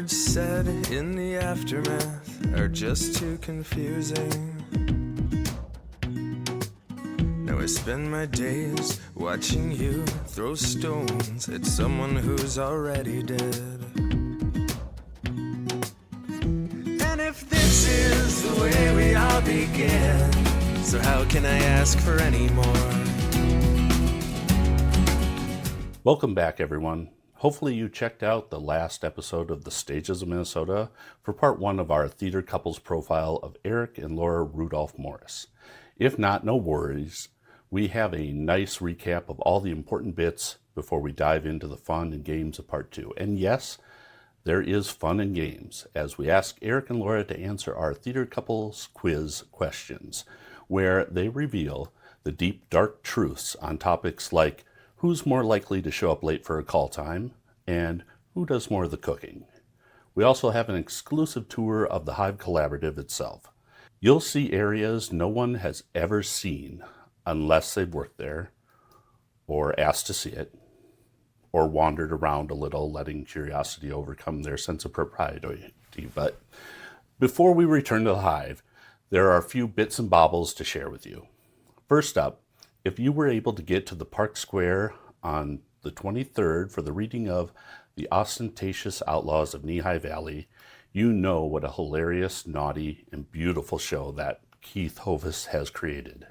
words said in the aftermath are just too confusing. Now I spend my days watching you throw stones at someone who's already dead. And if this is the way we all begin, so how can I ask for any more? Welcome back, everyone. Hopefully you checked out the last episode of The Stages of Minnesota for part one of our theater couples profile of Eric and Laura Rudolph Morris. If not, no worries. We have a nice recap of all the important bits before we dive into the fun and games of part two. And yes, there is fun and games as we ask Eric and Laura to answer our theater couples quiz questions, where they reveal the deep, dark truths on topics like who's more likely to show up late for a call time, and who does more of the cooking. We also have an exclusive tour of the Hive Collaborative itself. You'll see areas no one has ever seen unless they've worked there, or asked to see it, or wandered around a little, letting curiosity overcome their sense of propriety. But before we return to the Hive, there are a few bits and baubles to share with you. First up, if you were able to get to the Park Square on the 23rd for the reading of The Ostentatious Outlaws of Knee-High Valley, you know what a hilarious, naughty, and beautiful show that Keith Hovis has created.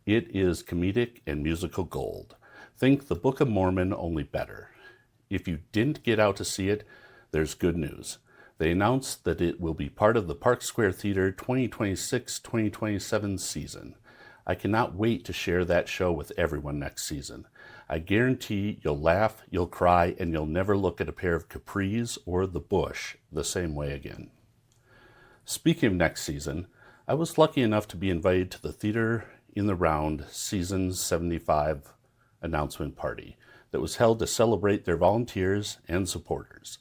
It is comedic and musical gold. Think The Book of Mormon, only better. If you didn't get out to see it, there's good news. They announced that it will be part of the Park Square Theater 2026-2027 season. I cannot wait to share that show with everyone next season. I guarantee you'll laugh, you'll cry, and you'll never look at a pair of capris or the bush the same way again. Speaking of next season, I was lucky enough to be invited to the Theater in the Round Season 75 announcement party that was held to celebrate their volunteers and supporters.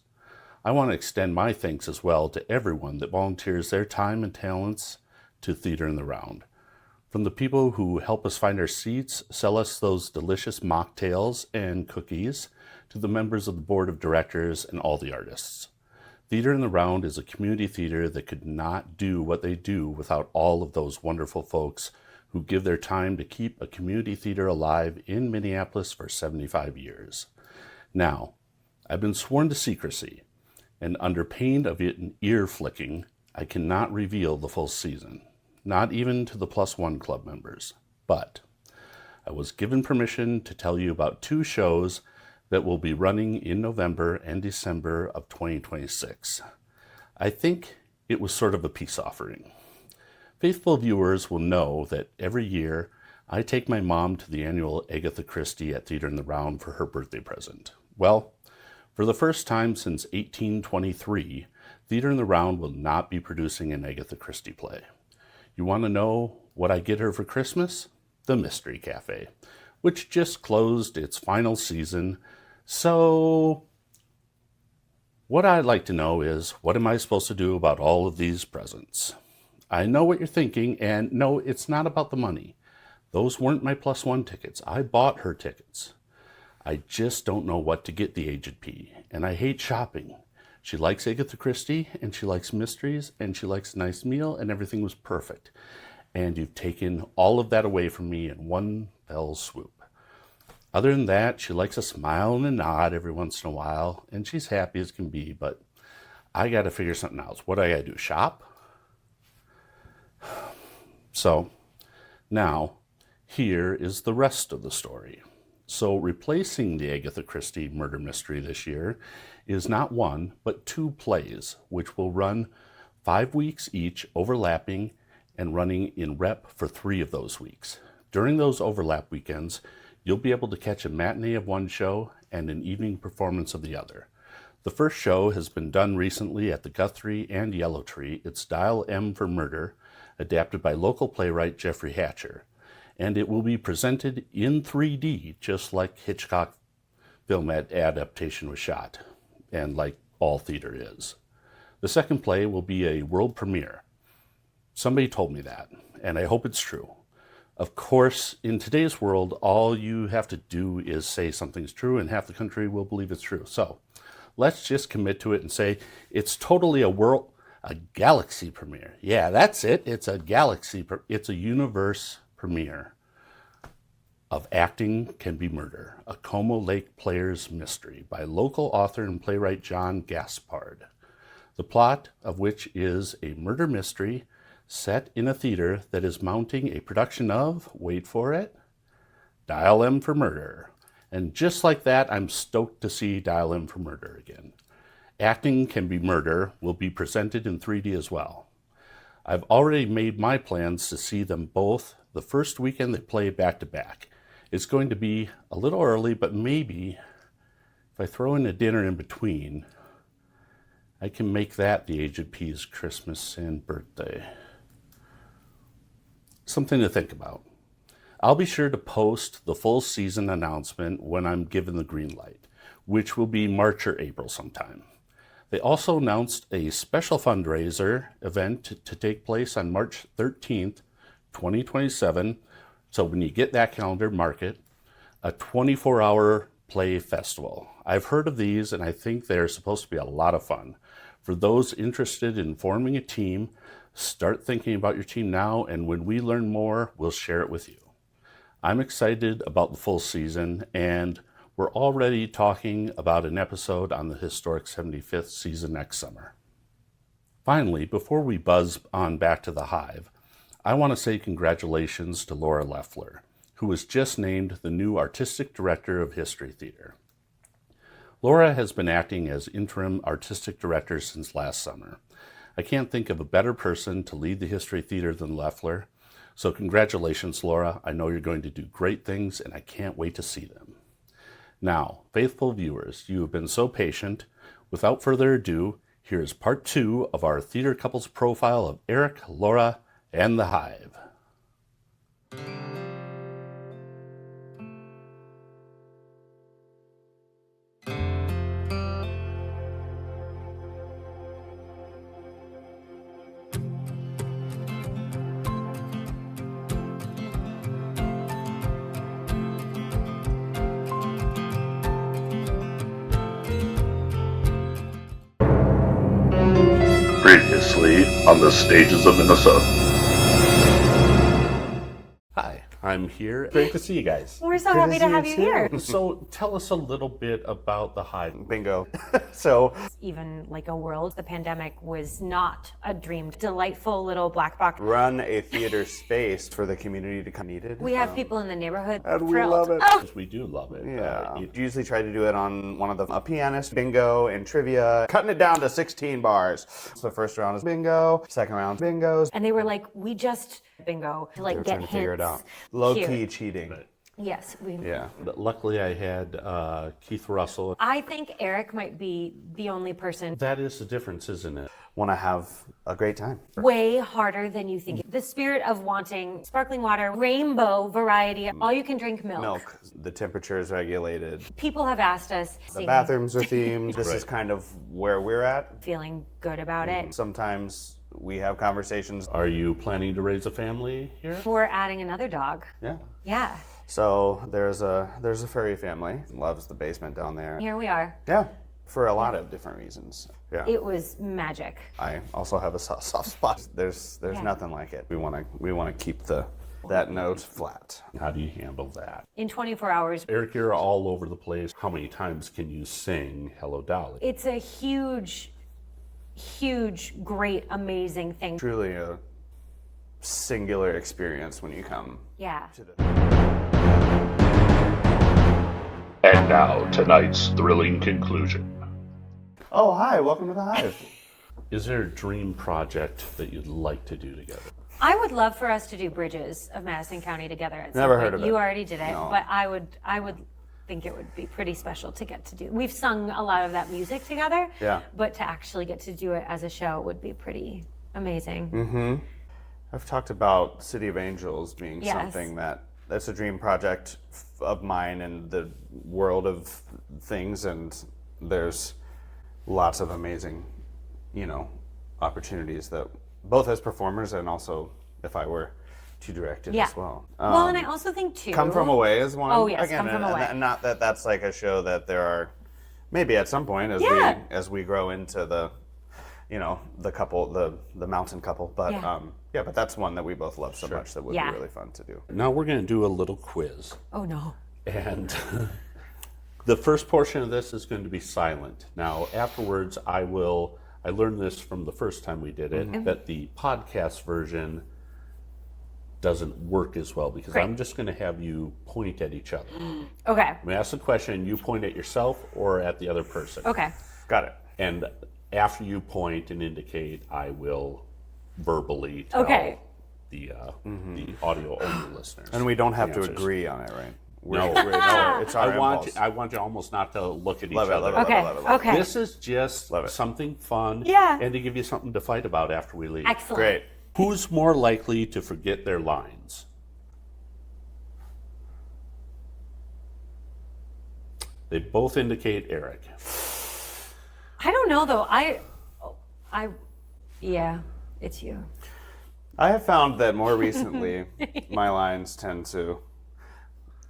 I want to extend my thanks as well to everyone that volunteers their time and talents to Theater in the Round. From the people who help us find our seats, sell us those delicious mocktails and cookies, to the members of the board of directors and all the artists. Theater in the Round is a community theater that could not do what they do without all of those wonderful folks who give their time to keep a community theater alive in Minneapolis for 75 years. Now, I've been sworn to secrecy, and under pain of an ear flicking, I cannot reveal the full season. Not even to the Plus One Club members. But I was given permission to tell you about two shows that will be running in November and December of 2026. I think it was sort of a peace offering. Faithful viewers will know that every year I take my mom to the annual Agatha Christie at Theater in the Round for her birthday present. Well, for the first time since 1823, Theater in the Round will not be producing an Agatha Christie play. You want to know what I get her for Christmas? The Mystery Cafe, which just closed its final season. So what I'd like to know is, what am I supposed to do about all of these presents? I know what you're thinking, and no, it's not about the money. Those weren't my Plus One tickets. I bought her tickets. I just don't know what to get the aged P, and I hate shopping. She likes Agatha Christie, and she likes mysteries, and she likes a nice meal, and everything was perfect. And you've taken all of that away from me in one fell swoop. Other than that, she likes a smile and a nod every once in a while, and she's happy as can be, but I got to figure something out. What do I got to do, shop? So, now, here is the rest of the story. So replacing the Agatha Christie murder mystery this year is not one, but two plays, which will run 5 weeks each, overlapping and running in rep for 3 of those weeks. During those overlap weekends, you'll be able to catch a matinee of one show and an evening performance of the other. The first show has been done recently at the Guthrie and Yellow Tree. It's Dial M for Murder, adapted by local playwright Jeffrey Hatcher. And it will be presented in 3D, just like Hitchcock film adaptation was shot, and like all theater is. The second play will be a world premiere. Somebody told me that, and I hope it's true. Of course, in today's world, all you have to do is say something's true, and half the country will believe it's true. So, let's just commit to it and say it's totally a galaxy premiere. Yeah, that's it. It's a it's a universe premiere of Acting Can Be Murder, a Como Lake Player's Mystery by local author and playwright John Gaspard. The plot of which is a murder mystery set in a theater that is mounting a production of, wait for it, Dial M for Murder. And just like that, I'm stoked to see Dial M for Murder again. Acting Can Be Murder will be presented in 3D as well. I've already made my plans to see them both the first weekend they play back to back. It's going to be a little early, but maybe if I throw in a dinner in between, I can make that the Aged P's Christmas and birthday. Something to think about. I'll be sure to post the full season announcement when I'm given the green light, which will be March or April sometime. They also announced a special fundraiser event to take place on March 13th, 2027. So when you get that calendar, mark it. A 24-hour play festival. I've heard of these and I think they're supposed to be a lot of fun. For those interested in forming a team, start thinking about your team now, and when we learn more, we'll share it with you. I'm excited about the full season, and we're already talking about an episode on the historic 75th season next summer. Finally, before we buzz on back to the Hive, I want to say congratulations to Laura Loeffler, who was just named the new Artistic Director of History Theater. Laura has been acting as interim artistic director since last summer. I can't think of a better person to lead the History Theater than Loeffler, so congratulations, Laura. I know you're going to do great things, and I can't wait to see them. Now, faithful viewers, you have been so patient. Without further ado, here is part 2 of our theater couples profile of Eric, Laura, and the Hive. Previously on the stages of Minnesota. Hi, I'm here. Great to see you guys. We're so happy to have you here. So tell us a little bit about the Hive. Bingo. So Even like a world, the pandemic was not a dreamed, delightful little black box. run a theater space for the community to come needed. We have people in the neighborhood And we thrilled. love it. Oh, We do love it. Yeah. Usually try to do it on one of a pianist, bingo, and trivia, cutting it down to 16 bars. So the first round is bingo, second round is bingos. and they were like, we just bingo to like We're get trying to figure it hints. out. Low Cute. key cheating. Yes, we. Yeah. But luckily I had Keith Russell. I think Eric might be the only person That is the difference, isn't it? Want to have a great time. way harder than you think. The spirit of wanting sparkling water, rainbow variety, all you can drink Milk. The temperature is regulated. People have asked us, The bathrooms are themed. This is kind of where we're at. feeling good about it. Sometimes we have conversations. Are you planning to raise a family here? We're adding another dog. Yeah. Yeah, So there's a furry family. Loves the basement down there. here we are. Yeah. For a lot of different reasons. Yeah. It was magic. I also have a soft spot. There's nothing like it. We want to keep that note flat. How do you handle that? In 24 hours, Eric, you're all over the place. How many times can you sing Hello Dolly? it's a huge, great, amazing thing. Truly a singular experience when you come Yeah. to the. And now, tonight's thrilling conclusion. Oh, hi! Welcome to the Hive. Is there a dream project that you'd like to do together? I would love for us to do Bridges of Madison County together at some Never point. heard of it. You already did it, No. but I would think it would be pretty special to get to do. We've sung a lot of that music together, Yeah. but to actually get to do it as a show would be pretty amazing. Mm-hmm. I've talked about City of Angels being Yes. something that's a dream project of mine in the world of things, and there's lots of amazing, opportunities that both as performers and also if I were to direct it Yeah. as well. Well, and I also think too. Come From Away is one. Oh, yes, Again, Come From Away. and not that that's like a show that there are Maybe at some point Yeah. as we grow into the, the couple, the mountain couple. But Yeah. but that's one that we both love so much that would Yeah. be really fun to do. Now we're going to do a little quiz. Oh no. And the first portion of this is going to be silent. Now, afterwards, I learned this from the first time we did it, that the podcast version doesn't work as well because Great. I'm just going to have you point at each other. Okay. I'm going to ask the question, you point at yourself or at the other person. Okay. Got it. And after you point and indicate, I will verbally tell Okay. the audio-only listeners. And we don't have the to answers. agree on it, right? No. No, it's our impulse. I want you almost not to look at Love each it, other. love it, Okay. love it, love it. Okay. This is just Love it. something fun Yeah. and to give you something to fight about after we leave. Excellent. Great. Who's more likely to forget their lines? They both indicate Eric. I don't know though. Yeah, it's you. I have found that more recently, my lines tend to.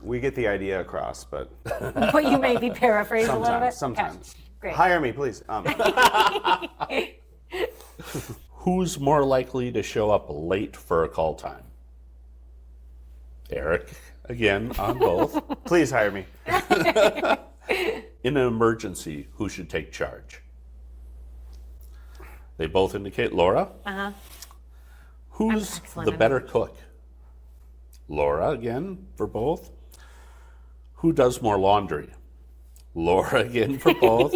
We get the idea across, but But you may be paraphrased a little bit. sometimes. Okay. Great. Hire me, please. Who's more likely to show up late for a call time? Eric, again, on both. Please hire me. In an emergency, who should take charge? They both indicate Laura. Uh-huh. Who's excellent the at better cook? Laura, again, for both. Who does more laundry? Laura, again, for both.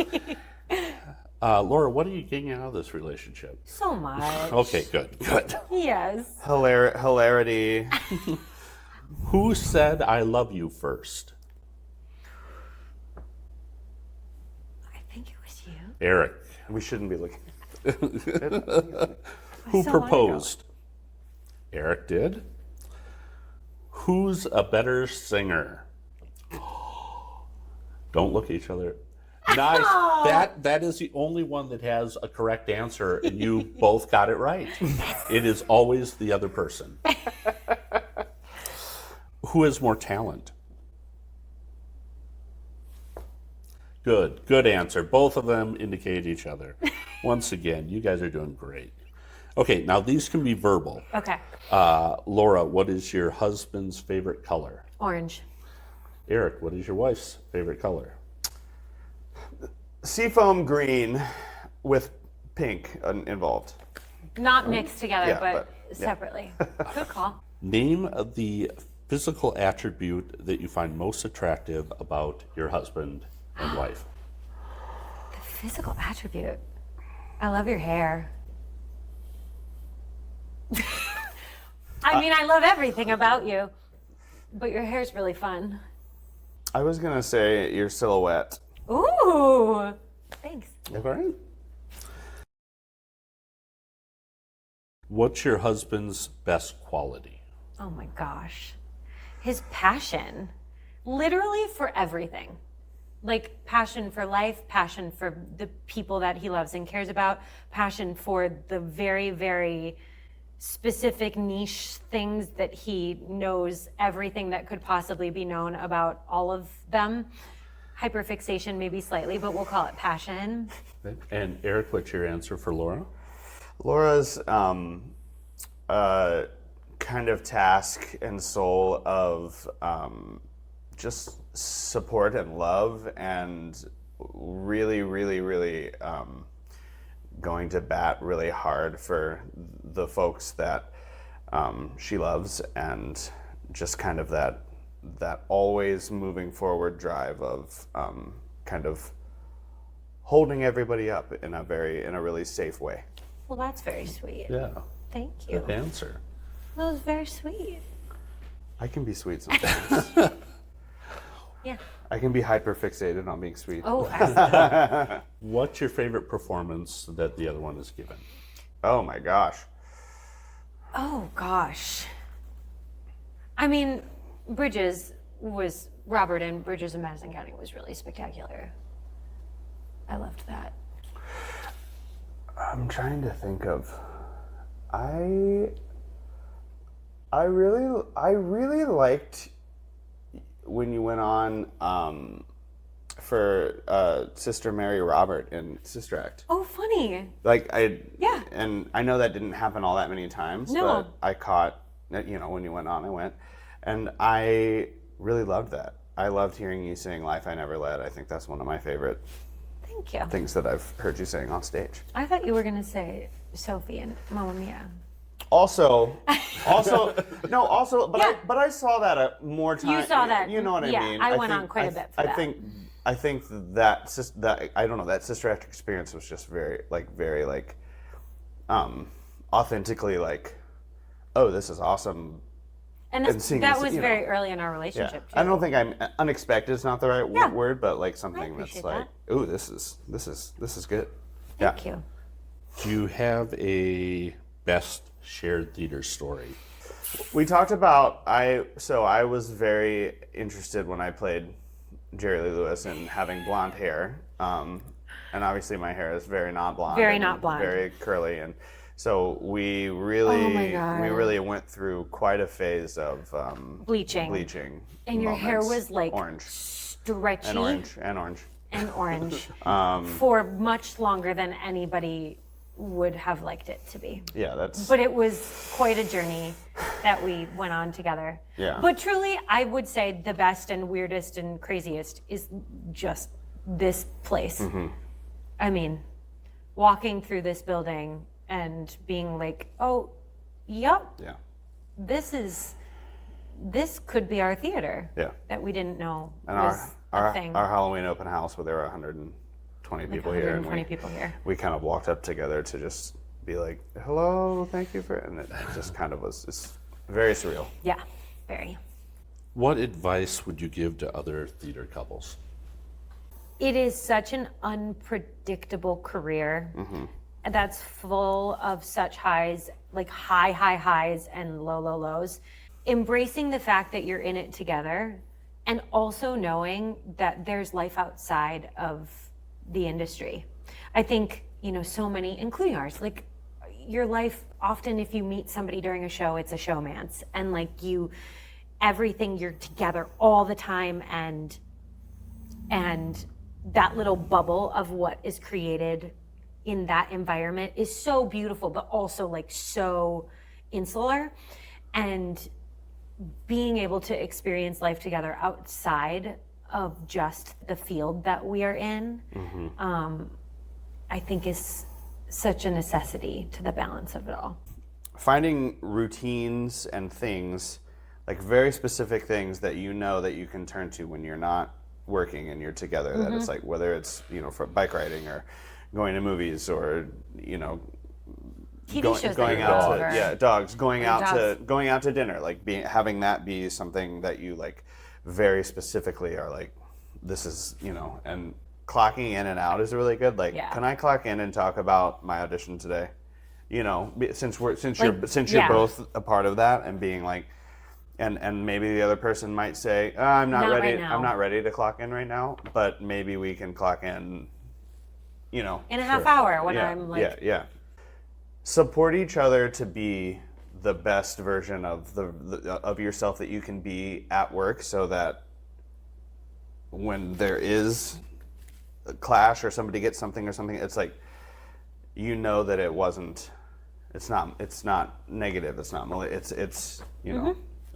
Laura, what are you getting out of this relationship? So much. Okay, good. Yes. Hilarity. Who said I love you first? I think it was you. Eric. We shouldn't be looking. Who so proposed? Eric did. Who's a better singer? Don't look at each other. Nice. That is the only one that has a correct answer, and you both got it right. It is always the other person. Who has more talent? Good answer. Both of them indicate each other. Once again, you guys are doing great. Okay, now these can be verbal. Okay. Laura, what is your husband's favorite color? Orange. Eric, what is your wife's favorite color? Seafoam green with pink involved. Not mixed together, Yeah, but but, yeah. separately. Good call. Name the physical attribute that you find most attractive about your husband and wife. Physical attribute. I love your hair. I mean, I love everything about you, but your hair's really fun. I was gonna say your silhouette. Ooh, thanks. Okay. What's your husband's best quality? Oh my gosh. His passion, literally for everything. Like passion for life, passion for the people that he loves and cares about, passion for the very, very specific niche things that he knows everything that could possibly be known about all of them. Hyperfixation maybe slightly, but we'll call it passion. And Eric, what's your answer for Laura? Laura's kind of task and soul of just support and love, and really, really, really going to bat really hard for the folks that she loves, and just kind of that always moving forward drive of kind of holding everybody up in a really safe way. Well, that's very sweet. Yeah, Thank you. good answer. That was very sweet. I can be sweet sometimes. Yeah. I can be hyperfixated on being sweet. Oh, excellent. What's your favorite performance that the other one has given? Oh my gosh. Oh gosh. I mean, Robert in Bridges in Madison County was really spectacular. I loved that. I'm trying to think of. I really liked when you went on for Sister Mary Robert in Sister Act. Oh, funny. Like Yeah. And I know that didn't happen all that many times, No. but I caught, you know, when you went on, I went, and I really loved that. I loved hearing you sing "Life I Never Led." I think that's one of my favorite Thank you. things that I've heard you sing on stage. I thought you were going to say Sophie and Mamma Mia. Also, no, also, but Yeah. but I saw that more time. You saw that. You know what I Yeah, mean? I went on quite a bit for that. I think that I don't know, that Sister Act experience was just very authentically like, oh, this is awesome. And seeing that this, was you know. very early in our Yeah, relationship, too. I don't think I'm unexpected. Is not the right Yeah. word, but like something that's appreciate like, ooh, this is good. Thank you. Do you have a best shared theater story? We talked about I was very interested when I played Jerry Lee Lewis in having blonde hair, and obviously my hair is very not blonde, Very and not blonde. very curly, and so we really Oh my God. went through quite a phase of Bleaching. And your hair moments. was like orange stretchy and orange. and orange for much longer than anybody would have liked it to be. Yeah, that's But it was quite a journey that we went on together. Yeah. But truly, I would say the best and weirdest and craziest is just this place. Mm-hmm. I mean, walking through this building and being like, oh, yep, yeah. this could be our theater. Yeah. That we didn't know And was our a thing. Halloween open house where there were 120 people here, and 120 people here. we kind of walked up together to just be like, hello, thank you for, and it just kind of was it's very surreal. Yeah, very. What advice would you give to other theater couples? It is such an unpredictable career that's full of such highs, like high highs and low lows. Embracing the fact that you're in it together and also knowing that there's life outside of the industry. I think, so many, including ours, like your life, often if you meet somebody during a show, it's a showmance. And like everything, you're together all the time, and that little bubble of what is created in that environment is so beautiful, but also like so insular. And being able to experience life together outside of just the field that we are in, I think is such a necessity to the balance of it all. Finding routines and things, like very specific things that you know that you can turn to when you're not working and you're together, that it's like, whether it's, for bike riding or going to movies or, TV shows that going you out go to over. dogs going out dogs. to going out to dinner, like having that be something that you like very specifically are like, this is, and clocking in and out is really good. Like, Yeah. can I clock in and talk about my audition today? Since you're yeah. both a part of that, and being like, and maybe the other person might say, I'm not ready. right now. I'm not ready to clock in right now, but maybe we can clock in, In a half hour when yeah, I'm like, yeah. Support each other to be the best version of of yourself that you can be at work, so that when there is a clash or somebody gets something or something, it's like, that it wasn't. It's not negative. It's not. It's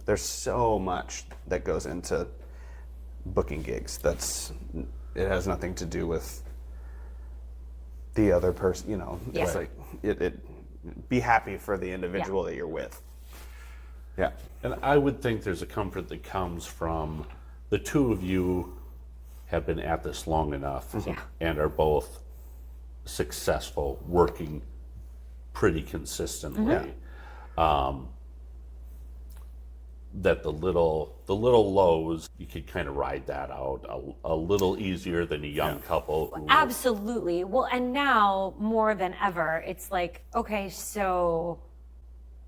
There's so much that goes into booking gigs. It has nothing to do with the other person. It's like it. Be happy for the individual that you're with. Yeah. And I would think there's a comfort that comes from the two of you have been at this long enough and are both successful, working pretty consistently. That the little lows, you could kind of ride that out a little easier than a young couple. absolutely. Well, and now more than ever, it's like, okay, so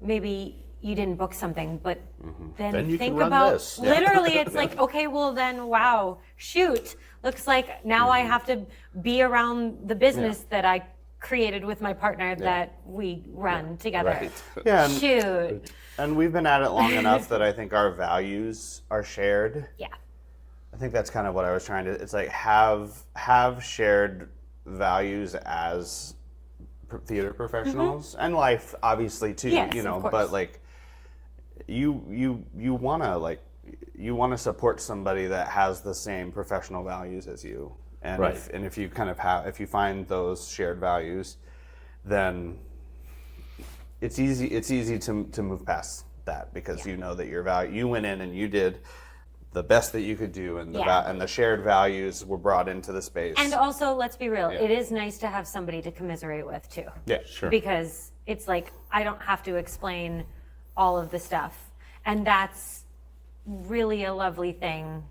maybe you didn't book something, but then you think can run about, this. literally, it's like, okay, well then, wow, shoot. Looks like now I have to be around the business that I created with my partner that we run together. Right. Yeah. Shoot. And we've been at it long enough that I think our values are shared. Yeah. I think that's kind of what I was trying to. It's like have shared values as theater professionals and life, obviously too. Yes, you know, of course. but like you want to support somebody that has the same professional values as you, and Right. if you kind of if you find those shared values, then it's easy to move past that because you know that you went in and you did the best that you could do, and the shared values were brought into the space. And also, let's be real, it is nice to have somebody to commiserate with too. Yeah, sure. Because it's like, I don't have to explain all of the stuff. And that's really a lovely thing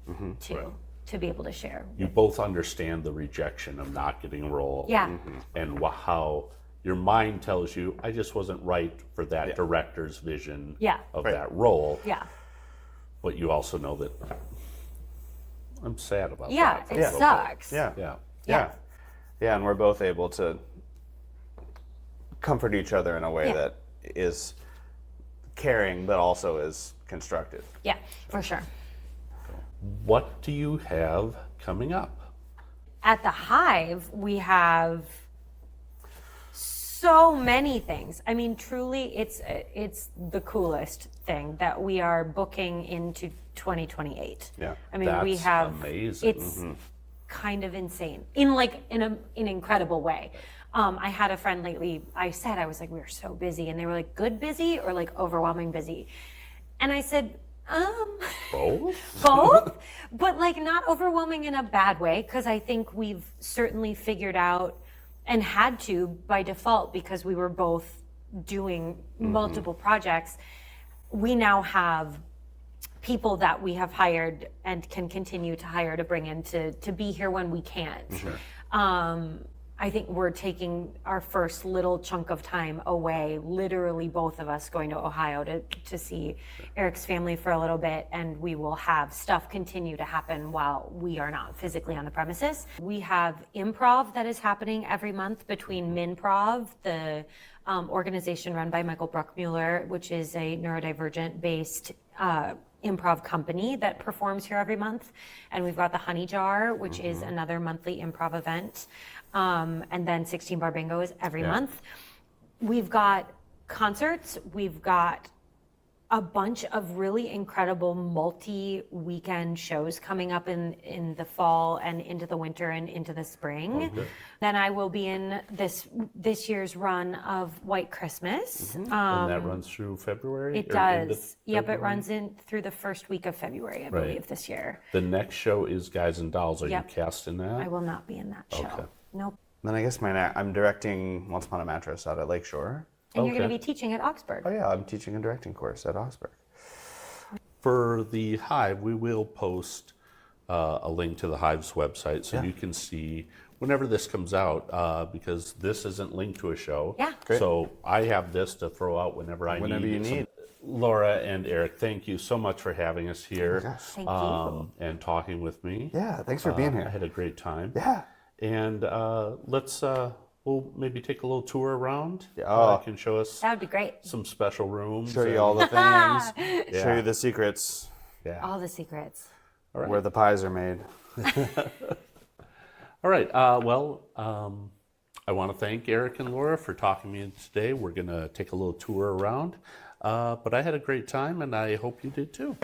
to be able to share. You both understand the rejection of not getting a role. Yeah. And how your mind tells you, I just wasn't right for that director's vision of that role. Yeah. But you also know that I'm sad about Yeah, that. it sucks. Yeah. Yeah, and we're both able to comfort each other in a way that is caring, but also is constructive. Yeah, for sure. What do you have coming up? At the Hive, we have so many things. I mean, truly, it's the coolest thing that we are booking into 2028. Yeah. I mean, we That's have amazing. It's kind of insane in an incredible way. I had a friend lately. I was like, we were so busy, and they were like, good busy or like overwhelming busy, and I said, both, but like not overwhelming in a bad way, because I think we've certainly figured out and had to by default because we were both doing multiple projects. We now have people that we have hired and can continue to hire to bring in to be here when we can't. I think we're taking our first little chunk of time away, literally both of us going to Ohio to see Eric's family for a little bit, and we will have stuff continue to happen while we are not physically on the premises. We have improv that is happening every month between Minprov, the organization run by Michael Bruckmuller, which is a neurodivergent-based improv company that performs here every month. And we've got the Honey Jar, which is another monthly improv event. And then 16 Bar Bingo is every month. We've got concerts. We've got a bunch of really incredible multi-weekend shows coming up in the fall and into the winter and into the spring. Then I will be in this year's run of White Christmas. And that runs through February? It or end of does. Yep, it February? runs in through the first week of February, I believe, this year. The next show is Guys and Dolls. Are you cast in that? I will not be in that show. Okay. Nope. Then I guess I'm directing Once Upon a Mattress out at Lakeshore. And you're going Okay. to be teaching at Augsburg. Oh yeah, I'm teaching a directing course at Augsburg. For the Hive, we will post a link to the Hive's website so you can see whenever this comes out, because this isn't linked to a show. Yeah. Great. So I have this to throw out whenever I Whenever need. you need. Laura and Eric, thank you so much for having us here Thank you. and talking with me. Yeah, thanks for being I here. had a great time. Yeah. And we'll maybe take a little tour around. Oh. You can show us That would be great. some special rooms. Show you and- all the things. Show you the secrets Yeah. All the secrets. where the pies are made. All right. I want to thank Eric and Laura for talking to me today. We're going to take a little tour around. But I had a great time, and I hope you did too.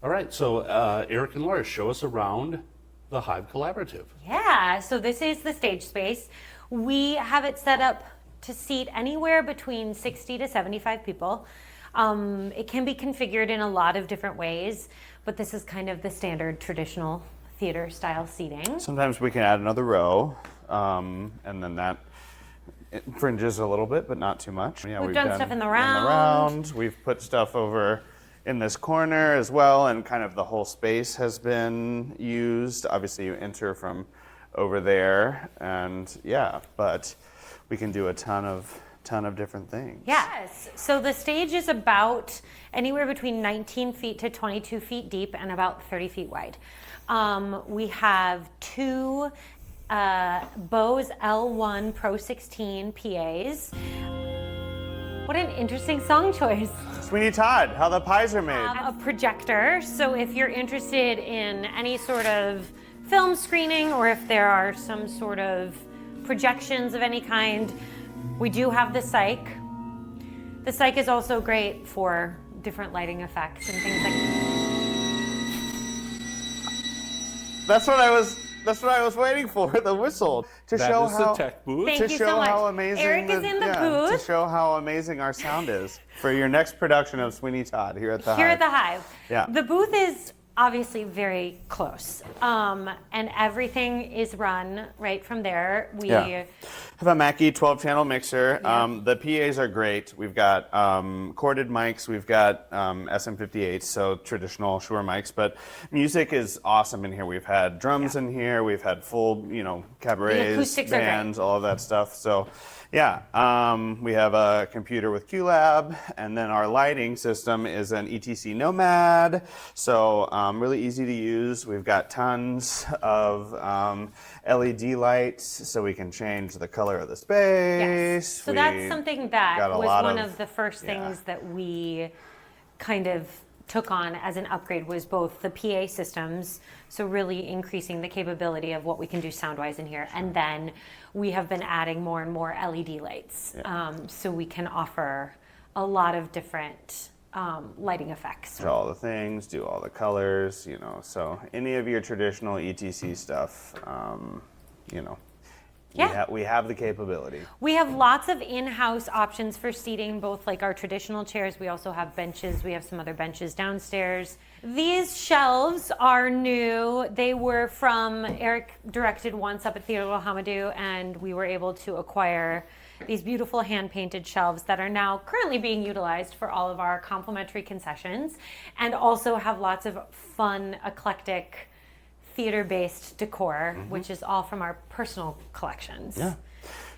All right. So, Eric and Laura, show us around the Hive Collaborative. Yeah, so this is the stage space. We have it set up to seat anywhere between 60 to 75 people. It can be configured in a lot of different ways, but this is kind of the standard traditional theater style seating. Sometimes we can add another row, and then that it fringes a little bit, but not too much. Yeah, We've done stuff in the round. We've put stuff over in this corner as well, and kind of the whole space has been used. Obviously, you enter from over there, and but we can do a ton of different things. Yes, so the stage is about anywhere between 19 feet to 22 feet deep and about 30 feet wide. We have two Bose L1 Pro 16 PAs. What an interesting song choice. Sweeney Todd, how the pies are made. A projector, so if you're interested in any sort of film screening or if there are some sort of projections of any kind, we do have the cyc. The cyc is also great for different lighting effects and things like that. That's what I was waiting for, the whistle. To That show is how the tech booth. Thank to you show so much. how amazing Eric is in the booth. To show how amazing our sound is for your next production of Sweeney Todd here at the Here Hive. at the Hive. Yeah. The booth is obviously very close, and everything is run right from there. We have a Mackie 12-channel mixer. The PAs are great. We've got corded mics. We've got SM58s, so traditional Shure mics. But music is awesome in here. We've had drums in here. We've had full, cabarets, acoustics are great. bands, all of that stuff. So, yeah, we have a computer with QLab, and then our lighting system is an ETC Nomad. So, really easy to use. We've got tons of LED lights, so we can change the color of the space. Yes. So that's something that got a was lot one of- of the first things that we kind of took on as an upgrade was both the PA systems, so really increasing the capability of what we can do sound-wise in here, and then we have been adding more and more LED lights, so we can offer a lot of different lighting effects. Do all the things, do all the colors, so any of your traditional ETC stuff, we have the capability. We have lots of in-house options for seating, both like our traditional chairs. We also have benches. We have some other benches downstairs. These shelves are new. They were from Eric directed once up at Theatrical Hamadou, and we were able to acquire these beautiful hand-painted shelves that are now currently being utilized for all of our complimentary concessions, and also have lots of fun, eclectic, theater-based decor, which is all from our personal collections. Yeah.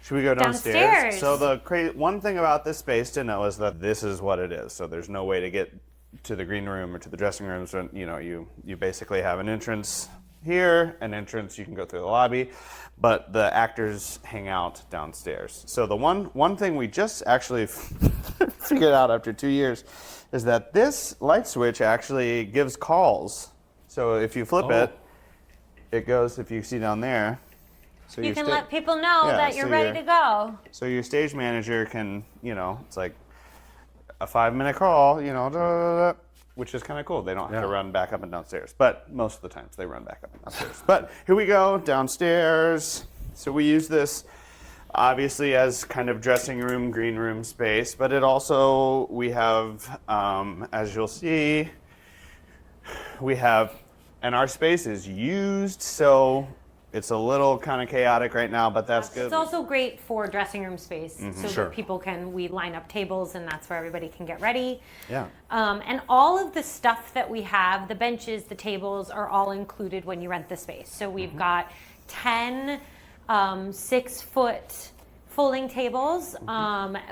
Should we go downstairs? So the one thing about this space to know is that this is what it is. So there's no way to get to the green room or to the dressing rooms. You basically have an entrance here, an entrance, you can go through the lobby, but the actors hang out downstairs. So the one thing we just actually figured out after 2 years is that this light switch actually gives calls. So if you flip it goes, if you see down there. So You can let people know that you're ready to go. So your stage manager can, it's like a 5-minute call, which is kind of cool. They don't have to run back up and downstairs, but most of the times they run back up and downstairs. But here we go, downstairs. So we use this obviously as kind of dressing room, green room space, but it also, we have, as you'll see, and our space is used, so it's a little kind of chaotic right now, but that's good. It's also great for dressing room space, so Sure. that people we line up tables, and that's where everybody can get ready. Yeah. And all of the stuff that we have, the benches, the tables, are all included when you rent the space. So we've got 10 6-foot folding tables.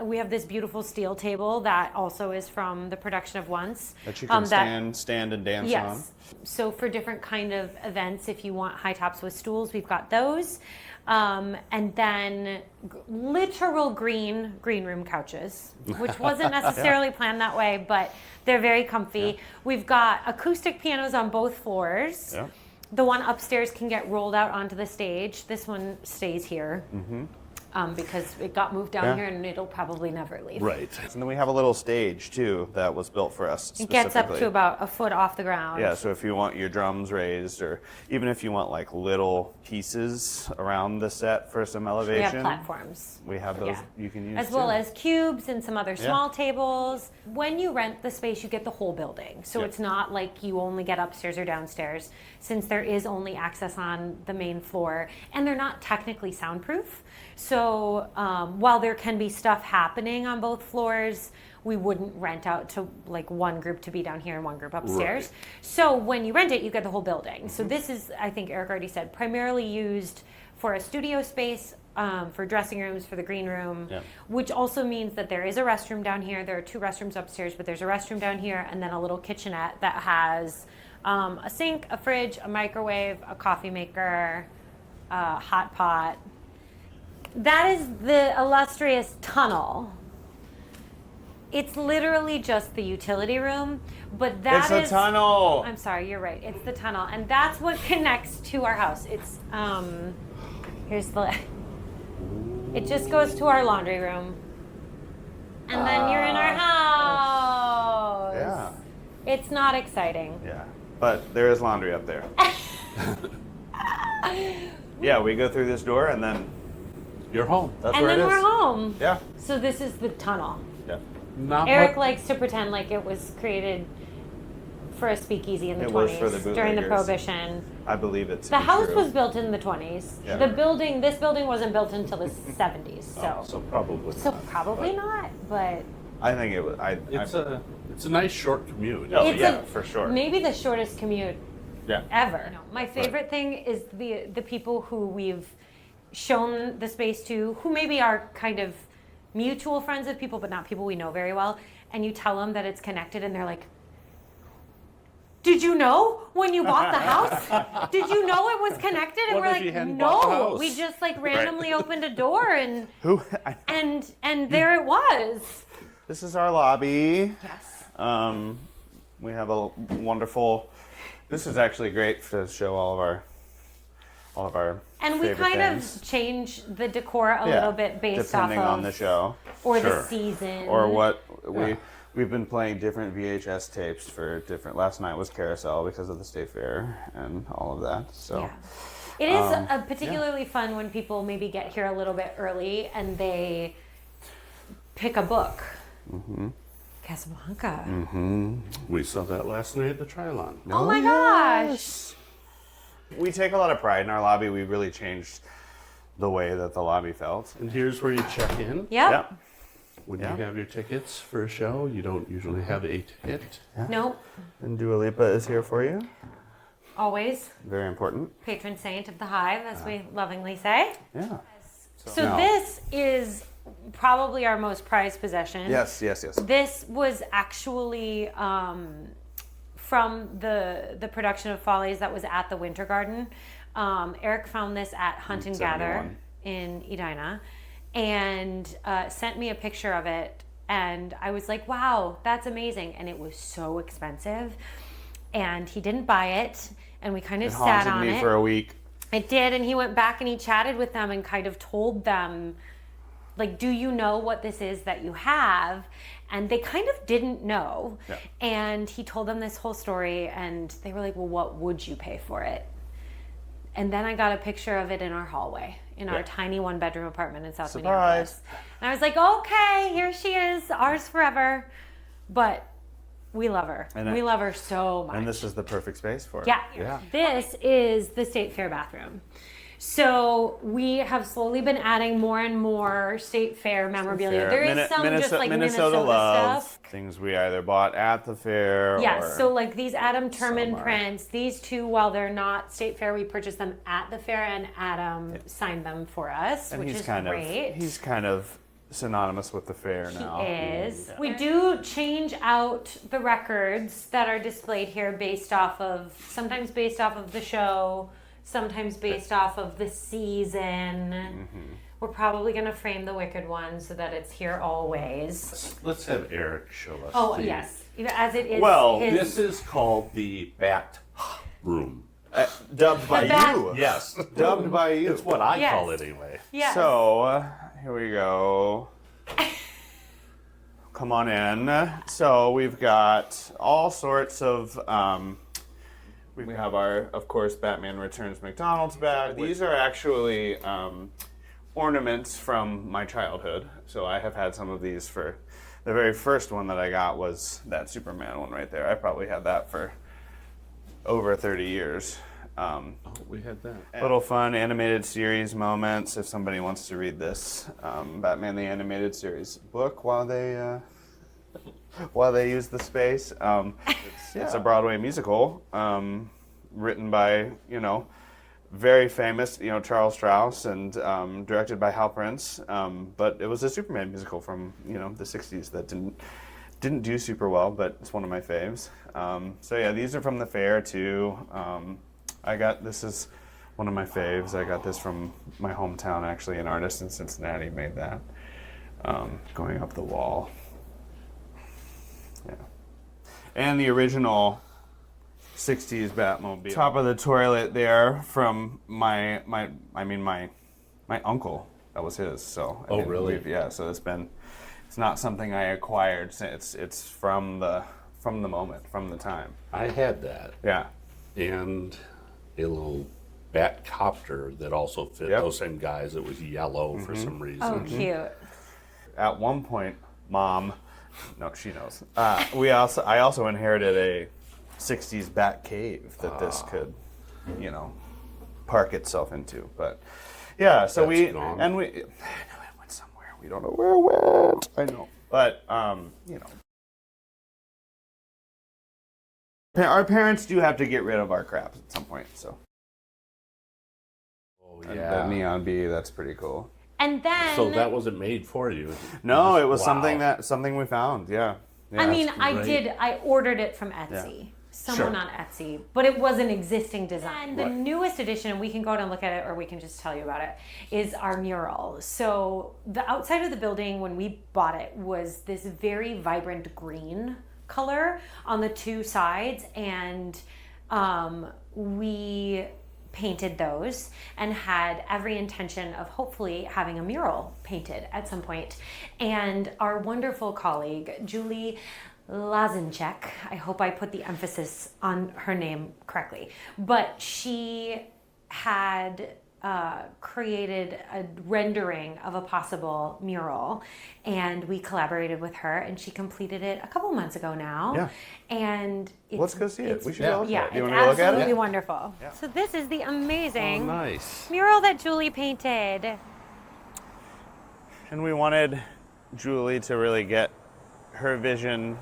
We have this beautiful steel table that also is from the production of Once. That you can stand and dance on. Yes. So for different kind of events, if you want high tops with stools, we've got those. And then literal green room couches, which wasn't necessarily planned that way, but they're very comfy. Yeah. We've got acoustic pianos on both floors. Yeah. The one upstairs can get rolled out onto the stage. This one stays here. Because it got moved down here and it'll probably never leave. Right. And then we have a little stage too that was built for us It gets up specifically. to about a foot off the ground. Yeah, so if you want your drums raised, or even if you want like little pieces around the set for some We elevation. have platforms. We have those you can use As well too. as cubes and some other small tables. When you rent the space, you get the whole building. So it's not like you only get upstairs or downstairs, since there is only access on the main floor, and they're not technically soundproof. So while there can be stuff happening on both floors, we wouldn't rent out to like one group to be down here and one group upstairs. Right. So when you rent it, you get the whole building. So this is, I think Eric already said, primarily used for a studio space, for dressing rooms, for the green room, which also means that there is a restroom down here. There are 2 restrooms upstairs, but there's a restroom down here, and then a little kitchenette that has a sink, a fridge, a microwave, a coffee maker, a hot pot. That is the illustrious tunnel. It's literally just the utility room, but that It's a tunnel. I'm sorry, you're right. It's the tunnel, and that's what connects to our house. It's here's the. It just goes to our laundry room, and then you're in our house. Yeah. It's not exciting. Yeah. But there is laundry up there. Yeah, we go through this door and then You're home. that's And where then it is. we're home. Yeah. So this is the tunnel. Yeah. Not Eric much- likes to pretend like it was created for a speakeasy in the It 20s was for the during the bootleggers. Prohibition. I believe it's The house was built in the 20s. Yeah. This building wasn't built until the 70s. So probably. So not. probably not, but I think it was. It's a nice short commute. Oh, it's yeah, for sure. maybe the shortest commute Yeah. ever. My favorite thing is the people who we've shown the space to, who maybe are kind of mutual friends of people, but not people we know very well. And you tell them that it's connected, and they're like, "Did you know when you bought the house? Did you know it was connected?" And What we're if you like, hadn't bought the "No, house?" we just like randomly opened a door and Who? and there it was." This is our lobby. Yes. We have a wonderful. This is actually great to show all of our. And we favorite kind things. of change the decor a Yeah, little bit based depending off of on the show or Sure. the season or what we've been playing different VHS tapes for different. Last night was Carousel because of the State Fair and all of that. So. Yeah. It is particularly fun when people maybe get here a little bit early and they pick a book. Mm-hmm. Casablanca. We saw that last night at the Trilon. Oh my gosh. We take a lot of pride in our lobby. We really changed the way that the lobby felt. And here's where you check in. Yep. Yeah. When Yeah. you have your tickets for a show, you don't usually have a ticket. Nope. And Dua Lipa is here for you. Always Very important. patron saint of the Hive, as we lovingly say. Yeah. So No. this is probably our most prized possession. Yes. This was actually from the production of Follies that was at the Winter Garden. Eric found this at Hunt and Gather 71. in Edina and sent me a picture of it. And I was like, wow, that's amazing. And it was so expensive. And he didn't buy it. And we kind of It sat haunted on me it. for a week. It did, and he went back and he chatted with them and kind of told them, like, do you know what this is that you have? And they kind of didn't know. Yeah. And he told them this whole story, and they were like, well, what would you pay for it? And then I got a picture of it in our hallway, in our Yeah. tiny one-bedroom apartment in South Surprise. Minneapolis. And I was like, okay, here she is, ours forever. But we love her. And We love her so much. And this is the perfect space for it. Yeah. Yeah. This is the State Fair bathroom. So we have slowly been adding more and more State Fair memorabilia. Fair. There is some just like Minnesota love. stuff. Things we either bought at the fair Yeah, or so like these Adam Turman somewhere. prints, these two, while they're not State Fair, we purchased them at the fair and Adam signed them for us, and which he's is kind great. of he's kind of synonymous with the fair now. Is. We do change out the records that are displayed here sometimes based off of the show, sometimes based off of the season. We're probably going to frame the Wicked one so that it's here always. Let's have Eric show us. Oh, the- yes. As it is Well, his... This is called the Bat Room. Dubbed by back- you. Yes. Dubbed by you. It's what I Yes. call it anyway. Yes. So, here we go. Come on in. So, we've got all sorts of. We have our, of course, Batman Returns McDonald's bag. These are actually ornaments from my childhood. So, I have had some of these for. The very first one that I got was that Superman one right there. I probably had that for over 30 years. We had that. Little fun animated series moments if somebody wants to read this Batman the Animated Series book while they use the space. It's a Broadway musical written by very famous Charles Strauss and directed by Hal Prince. But it was a Superman musical from the 60s that didn't do super well, but it's one of my faves. So yeah, these are from the fair too. This is one of my faves. I got this from my hometown, actually. An artist in Cincinnati made that. Going up the wall. Yeah. And the original 60s Batmobile. Top of the toilet there from my uncle. That was his. So Oh, really? Yeah. So it's not something I acquired. It's from the moment, from the time. I had that. Yeah. And a little bat copter that also fit those same guys. It was yellow for some reason. Oh, cute. At one point, Mom, no, she knows. I also inherited a 60s bat cave that this could, park itself into. But yeah, so That's gone. I know it went somewhere. We don't know where it went. I know, but our parents do have to get rid of our crap at some point. So. Oh, And yeah. the Neon Bee, that's pretty cool. And then... So that wasn't made for you? No, it was Wow. something we found, yeah. I mean, great. I ordered it from Etsy. Yeah. Someone Sure. on Etsy, but it was an existing design. And the Right. newest edition, and we can go out and look at it, or we can just tell you about it, is our mural. So the outside of the building, when we bought it, was this very vibrant green color on the two sides, and we painted those and had every intention of hopefully having a mural painted at some point. And our wonderful colleague, Julie Lazenchek, I hope I put the emphasis on her name correctly, but she had created a rendering of a possible mural, and we collaborated with her, and she completed it a couple months ago now. Yeah. And Let's go see it. We should go look yeah, at it. You it's want to go look at absolutely it? wonderful. Yeah. So this is the amazing Oh, nice. mural that Julie painted. And we wanted Julie to really get her vision,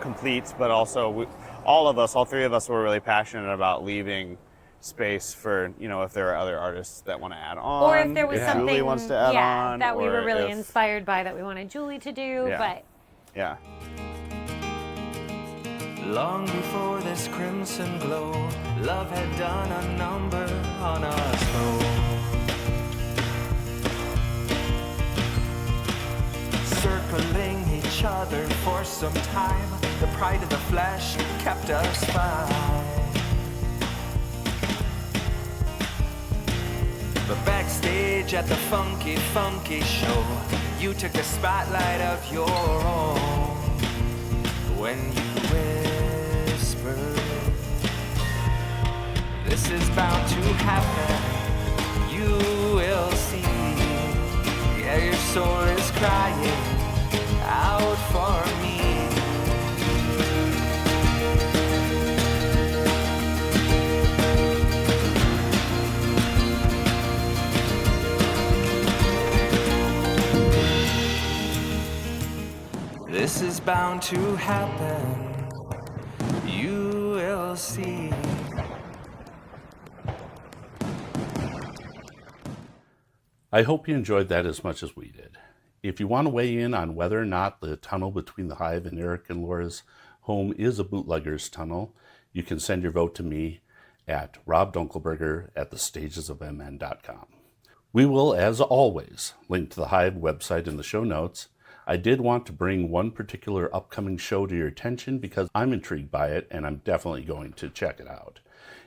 complete, but also all three of us were really passionate about leaving space for, if there are other artists that want to add on. Or if there was if something Julie wants to add on, that we or were really if- inspired by that we wanted Julie to do, Yeah. but Yeah. Long before this crimson glow, love had done a number on us both. Circling each other for some time, the pride of the flesh kept us fine. But backstage at the funky, funky show, you took the spotlight of your own. When you whispered, this is bound to happen, you will see. Yeah, your soul is crying out for me. This is bound to happen, you will see. I hope you enjoyed that as much as we did. If you want to weigh in on whether or not the tunnel between the Hive and Eric and Laura's home is a bootlegger's tunnel, you can send your vote to me at robdunkelberger@thestagesofmn.com. We will, as always, link to the Hive website in the show notes. I did want to bring one particular upcoming show to your attention because I'm intrigued by it and I'm definitely going to check it out.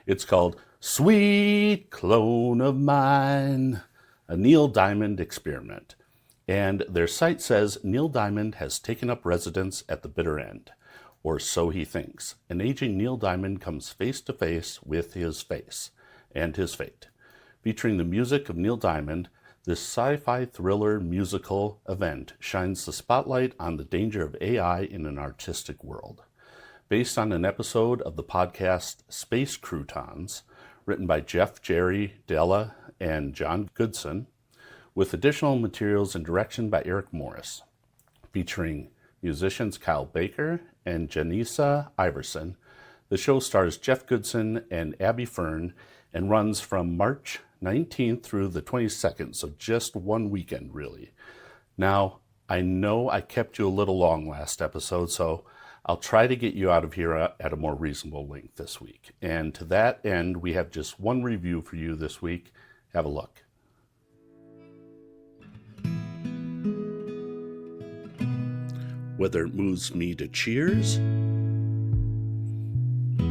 It's called Sweet Clone of Mine, a Neil Diamond experiment. And their site says Neil Diamond has taken up residence at the bitter end, or so he thinks. An aging Neil Diamond comes face to face with his face and his fate. Featuring the music of Neil Diamond, this sci-fi thriller musical event shines the spotlight on the danger of AI in an artistic world. Based on an episode of the podcast Space Croutons, written by Jeff, Jerry, Della, and John Goodson, with additional materials and direction by Eric Morris, featuring musicians Kyle Baker and Janissa Iverson. The show stars Jeff Goodson and Abby Fern and runs from March 19th through the 22nd, so just one weekend, really. Now, I know I kept you a little long last episode, so I'll try to get you out of here at a more reasonable length this week. And to that end, we have just one review for you this week. Have a look. whether it moves me to cheers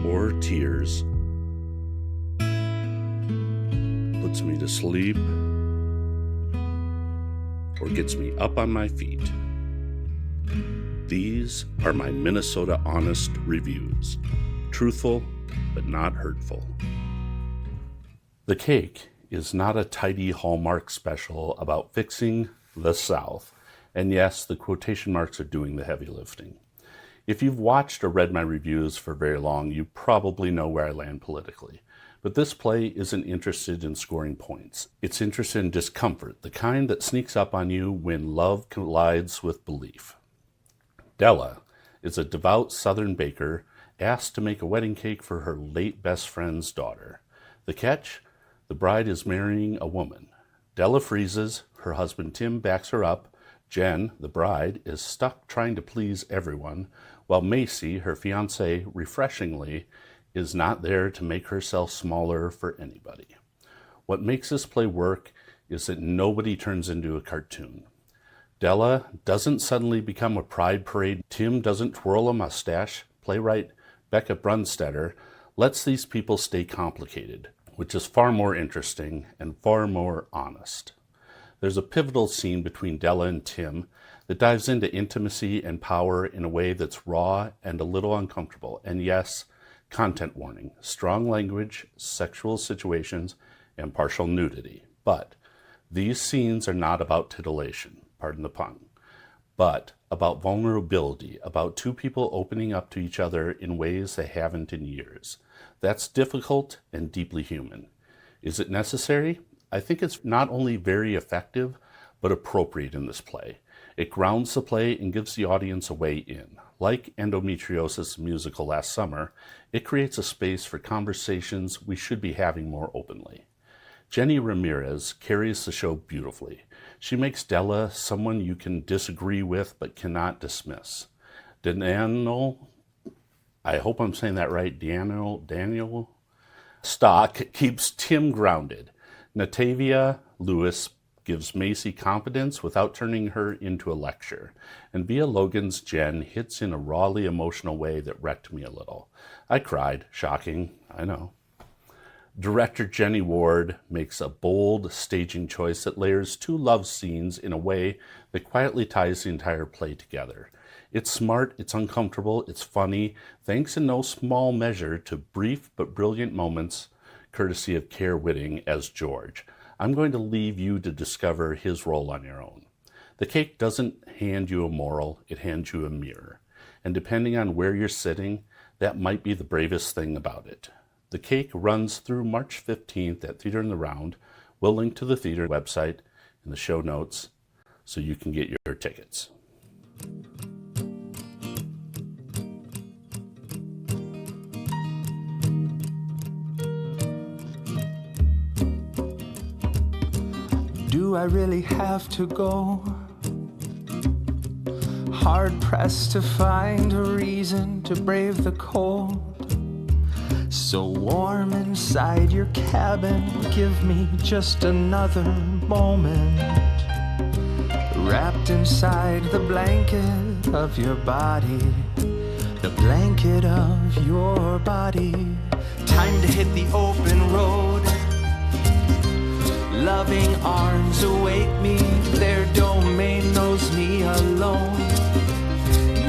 or tears, puts me to sleep, or gets me up on my feet. These are my Minnesota Honest reviews. Truthful, but not hurtful. The Cake is not a tidy Hallmark special about fixing the South. And yes, the quotation marks are doing the heavy lifting. If you've watched or read my reviews for very long, you probably know where I land politically. But this play isn't interested in scoring points. It's interested in discomfort, the kind that sneaks up on you when love collides with belief. Della is a devout Southern baker asked to make a wedding cake for her late best friend's daughter. The catch? The bride is marrying a woman. Della freezes, her husband Tim backs her up, Jen, the bride, is stuck trying to please everyone, while Macy, her fiancée, refreshingly, is not there to make herself smaller for anybody. What makes this play work is that nobody turns into a cartoon. Della doesn't suddenly become a pride parade. Tim doesn't twirl a mustache. Playwright Becca Brunstetter lets these people stay complicated, which is far more interesting and far more honest. There's a pivotal scene between Della and Tim that dives into intimacy and power in a way that's raw and a little uncomfortable. And yes, content warning, strong language, sexual situations, and partial nudity. But these scenes are not about titillation, pardon the pun, but about vulnerability, about two people opening up to each other in ways they haven't in years. That's difficult and deeply human. Is it necessary? I think it's not only very effective, but appropriate in this play. It grounds the play and gives the audience a way in. Like Endometriosis musical last summer, it creates a space for conversations we should be having more openly. Jenny Ramirez carries the show beautifully. She makes Della someone you can disagree with but cannot dismiss. Daniel, I hope I'm saying that right, Daniel Stock keeps Tim grounded. Natavia Lewis gives Macy confidence without turning her into a lecture. And Via Logan's Jen hits in a rawly emotional way that wrecked me a little. I cried. Shocking, I know. Director Jenny Ward makes a bold staging choice that layers two love scenes in a way that quietly ties the entire play together. It's smart, it's uncomfortable, it's funny, thanks in no small measure to brief but brilliant moments courtesy of Care Whitting as George. I'm going to leave you to discover his role on your own. The Cake doesn't hand you a moral, it hands you a mirror. And depending on where you're sitting, that might be the bravest thing about it. The Cake runs through March 15th at Theater in the Round. We'll link to the theater website in the show notes so you can get your tickets. Do I really have to go? Hard pressed to find a reason to brave the cold. So warm inside your cabin, give me just another moment. Wrapped inside the blanket of your body, the blanket of your body. Time to hit the open road. Loving arms await me, their domain knows me alone.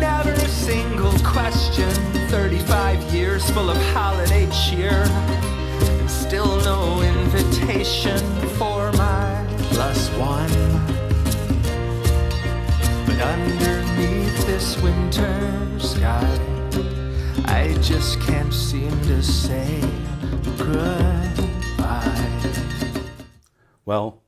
Never a single question, 35 years full of holiday cheer, and still no invitation for my +1. But underneath this winter sky, I just can't seem to say goodbye. Well,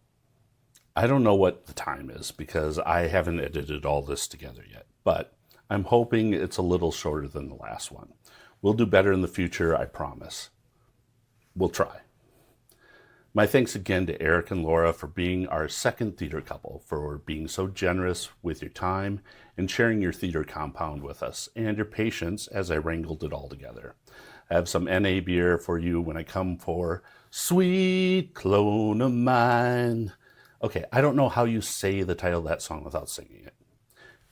I don't know what the time is because I haven't edited all this together yet, but I'm hoping it's a little shorter than the last one. We'll do better in the future, I promise. We'll try. My thanks again to Eric and Laura for being our second theater couple, for being so generous with your time and sharing your theater compound with us, and your patience as I wrangled it all together. I have some NA beer for you when I come for Sweet Clone of Mine. Okay, I don't know how you say the title of that song without singing it.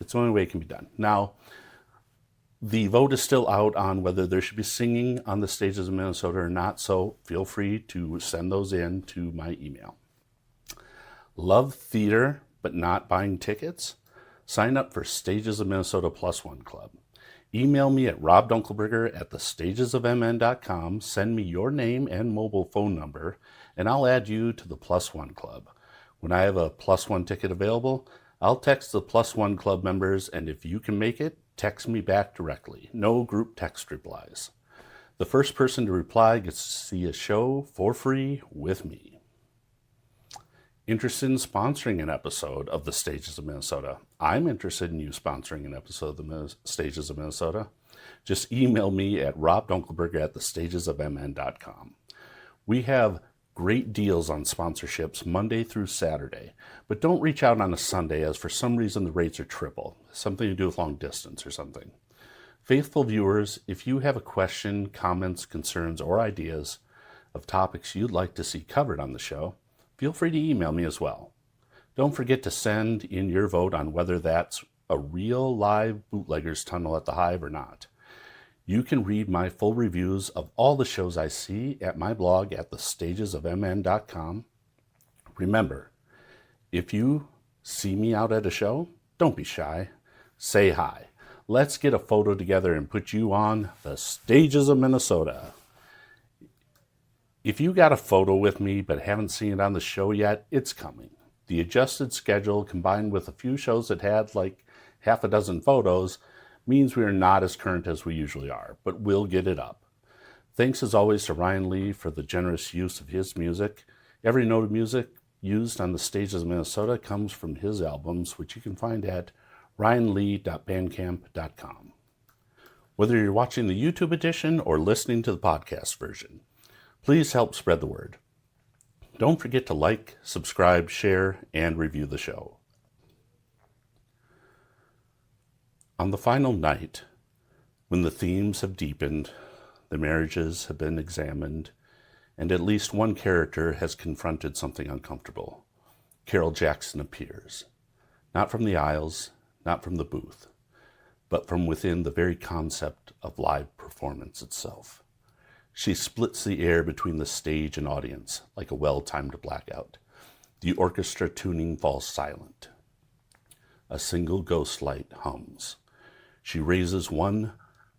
It's the only way it can be done. Now, the vote is still out on whether there should be singing on the stages of Minnesota or not, so feel free to send those in to my email. Love theater but not buying tickets? Sign up for Stages of Minnesota +1 Club. Email me at robdunkelberger@thestagesofmn.com, send me your name and mobile phone number, and I'll add you to the +1 Club. When I have a +1 ticket available, I'll text the +1 Club members, and if you can make it, text me back directly. No group text replies. The first person to reply gets to see a show for free with me. Interested in sponsoring an episode of the Stages of Minnesota? I'm interested in you sponsoring an episode of the Stages of Minnesota. Just email me at robdunkelberger@thestagesofmn.com. We have great deals on sponsorships Monday through Saturday, but don't reach out on a Sunday as for some reason the rates are triple, something to do with long distance or something. Faithful viewers, if you have a question, comments, concerns, or ideas of topics you'd like to see covered on the show, feel free to email me as well. Don't forget to send in your vote on whether that's a real live bootlegger's tunnel at the Hive or not. You can read my full reviews of all the shows I see at my blog at thestagesofmn.com. Remember, if you see me out at a show, don't be shy. Say hi. Let's get a photo together and put you on the Stages of Minnesota. If you got a photo with me but haven't seen it on the show yet, it's coming. The adjusted schedule combined with a few shows that had like half a dozen photos means we are not as current as we usually are, but we'll get it up. Thanks as always to Ryan Lee for the generous use of his music. Every note of music used on the Stages of Minnesota comes from his albums, which you can find at ryanlee.bandcamp.com. Whether you're watching the YouTube edition or listening to the podcast version, please help spread the word. Don't forget to like, subscribe, share, and review the show. On the final night, when the themes have deepened, the marriages have been examined, and at least one character has confronted something uncomfortable, Carol Jackson appears, not from the aisles, not from the booth, but from within the very concept of live performance itself. She splits the air between the stage and audience like a well-timed blackout. The orchestra tuning falls silent. A single ghost light hums. She raises one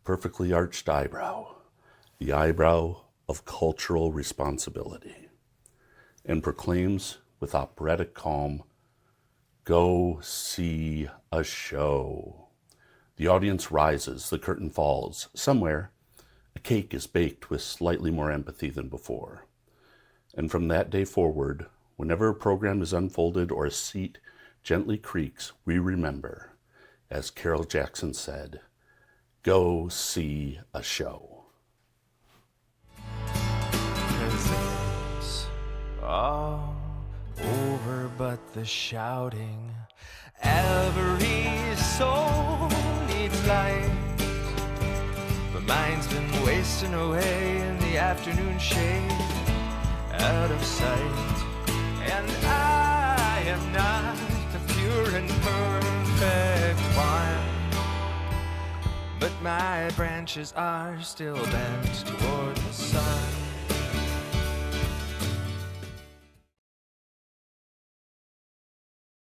perfectly arched eyebrow, the eyebrow of cultural responsibility, and proclaims with operatic calm, "Go see a show." The audience rises, the curtain falls. Somewhere, a cake is baked with slightly more empathy than before. And from that day forward, whenever a program is unfolded or a seat gently creaks, we remember, as Carol Jackson said, "Go see a show." 'Cause it's all over but the shouting. Every soul needs light. But mine's been wasting away in the afternoon shade, out of sight. And I am not the pure and perfect one, but my branches are still bent toward the sun.